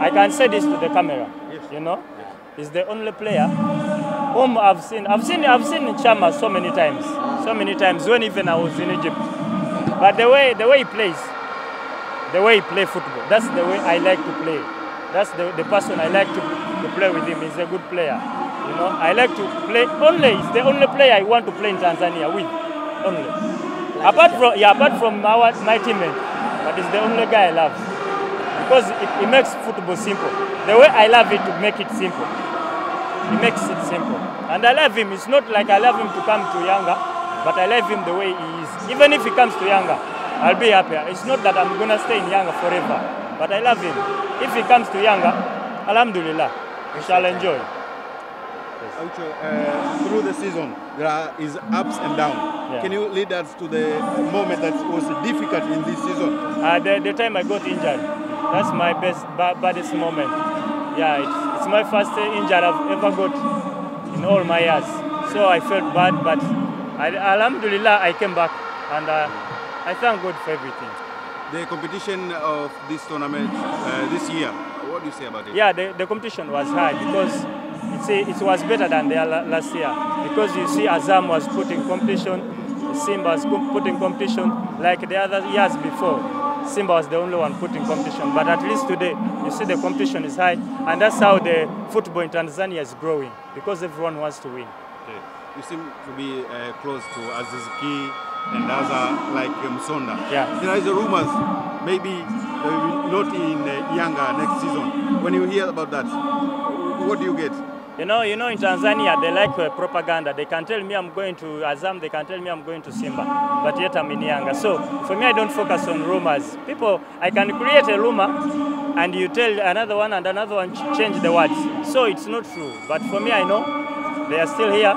I can say this to the camera. Yes. You know, he's the only player whom I've seen Chama so many times. So many times when even I was in Egypt. But the way he plays, the way he plays football, that's the way I like to play. That's the person I like to play with him. He's a good player. You know, I like to play only. He's the only player I want to play in Tanzania with. Only. Apart from my teammate, but he's the only guy I love. Because it makes football simple. The way I love it to make it simple. He makes it simple. And I love him. It's not like I love him to come to Yanga, but I love him the way he is. Even if he comes to Yanga, I'll be happy. It's not that I'm going to stay in Yanga forever, but I love him. If he comes to Yanga, Alhamdulillah, we shall enjoy. AUCHO, through the season, there is ups and downs. Yeah. Can you lead us to the moment that was difficult in this season? The time I got injured. That's my baddest moment. Yeah, it's my first injury I've ever got in all my years. So I felt bad, but Alhamdulillah, I came back, and I thank God for everything. The competition of this tournament this year, what do you say about it? Yeah, the competition was high because it was better than the last year. Because you see Azam was putting competition, Simba was putting competition like the other years before. Simba was the only one putting competition, but at least today, you see the competition is high, and that's how the football in Tanzania is growing, because everyone wants to win. Okay. You seem to be close to Aziz Ki and other like Musonda. Yeah. There is a rumors, maybe not in Yanga next season. When you hear about that, what do you get? You know, in Tanzania, they like propaganda. They can tell me I'm going to Azam, they can tell me I'm going to Simba, but yet I'm in Yanga. So for me, I don't focus on rumors. I can create a rumor, and you tell another one, and another one change the words. So it's not true. But for me, I know they are still here.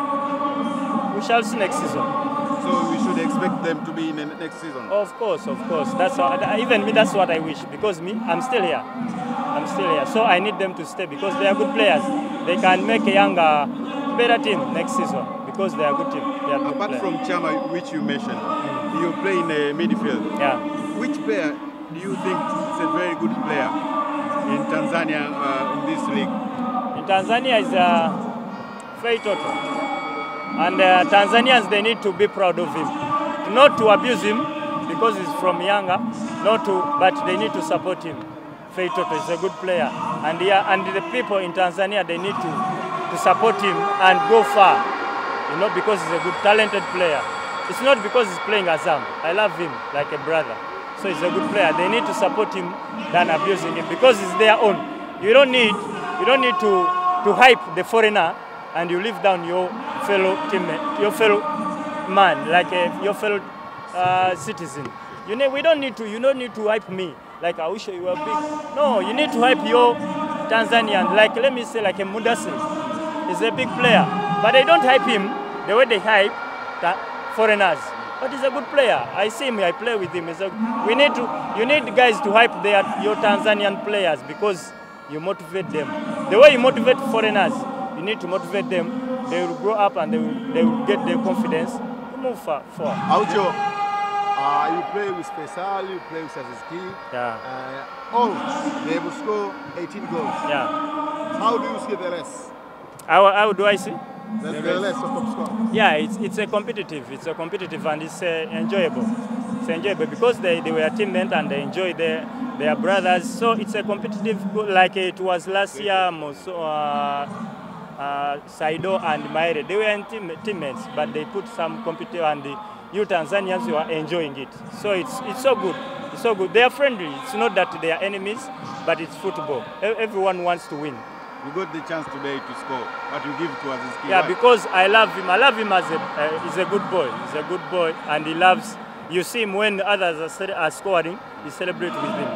We shall see next season. So we should expect them to be in the next season? Of course, of course. Even me, that's what I wish. Because me, I'm still here. I'm still here. So I need them to stay because they are good players. They can make a younger, better team next season because they are good team. Apart from Chama, which you mentioned, you play in the midfield. Yeah. Which player do you think is a very good player in Tanzania in this league? In Tanzania is FEI TOTO. And Tanzanians, they need to be proud of him. Not to abuse him because he's from Yanga, but they need to support him. FEI TOTO is a good player, and the people in Tanzania, they need to support him and go far, you know, because he's a good, talented player. It's not because he's playing Azam. I love him like a brother, so he's a good player. They need to support him than abusing him because it's their own. You don't need to hype the foreigner and you leave down your fellow teammate, your fellow man, like your fellow citizen. You don't need to hype me. Like AUCHO, you are big. No, you need to hype your Tanzanian. Like, let me say, like a Mudasir. He's a big player. But they don't hype him the way they hype foreigners. But he's a good player. I see him, I play with him. You need guys to hype your Tanzanian players because you motivate them. The way you motivate foreigners, you need to motivate them. They will grow up and they will get their confidence to move forward. AUCHO, you play with Faisal, you play with Aziz Ki. Yeah. They will score 18 goals. Yeah. How do you see the rest? How do I see? The rest of top score. Yeah, it's a competitive. It's a competitive and it's enjoyable. It's enjoyable because they were teammates and they enjoy their brothers. So it's a competitive, like it was last year. Saido and Maere, they were teammates, but they put some competitive, and you Tanzanians, you are enjoying it. So it's so good. It's so good. They are friendly. It's not that they are enemies, but it's football. Everyone wants to win. You got the chance today to score, but you give it to Aziz Ki. Yeah, because I love him. I love him as he's a good boy. He's a good boy, and he loves. You see him when others are scoring, he celebrates with him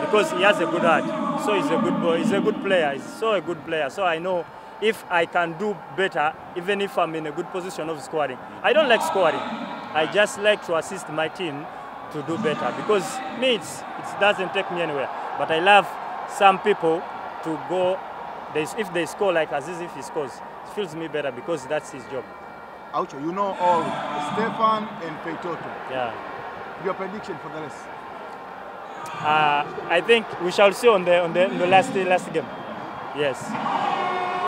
because he has a good heart. So he's a good boy. He's a good player. He's so a good player. So I know if I can do better, even if I'm in a good position of scoring. I don't like scoring. I just like to assist my team to do better because me, it doesn't take me anywhere. But I love some people to go. If they score like Aziz, if he scores, it feels me better because that's his job. AUCHO, you know all Stefan and FEI TOTO. Yeah. Your prediction for the rest? I think we shall see on the last game. Yes.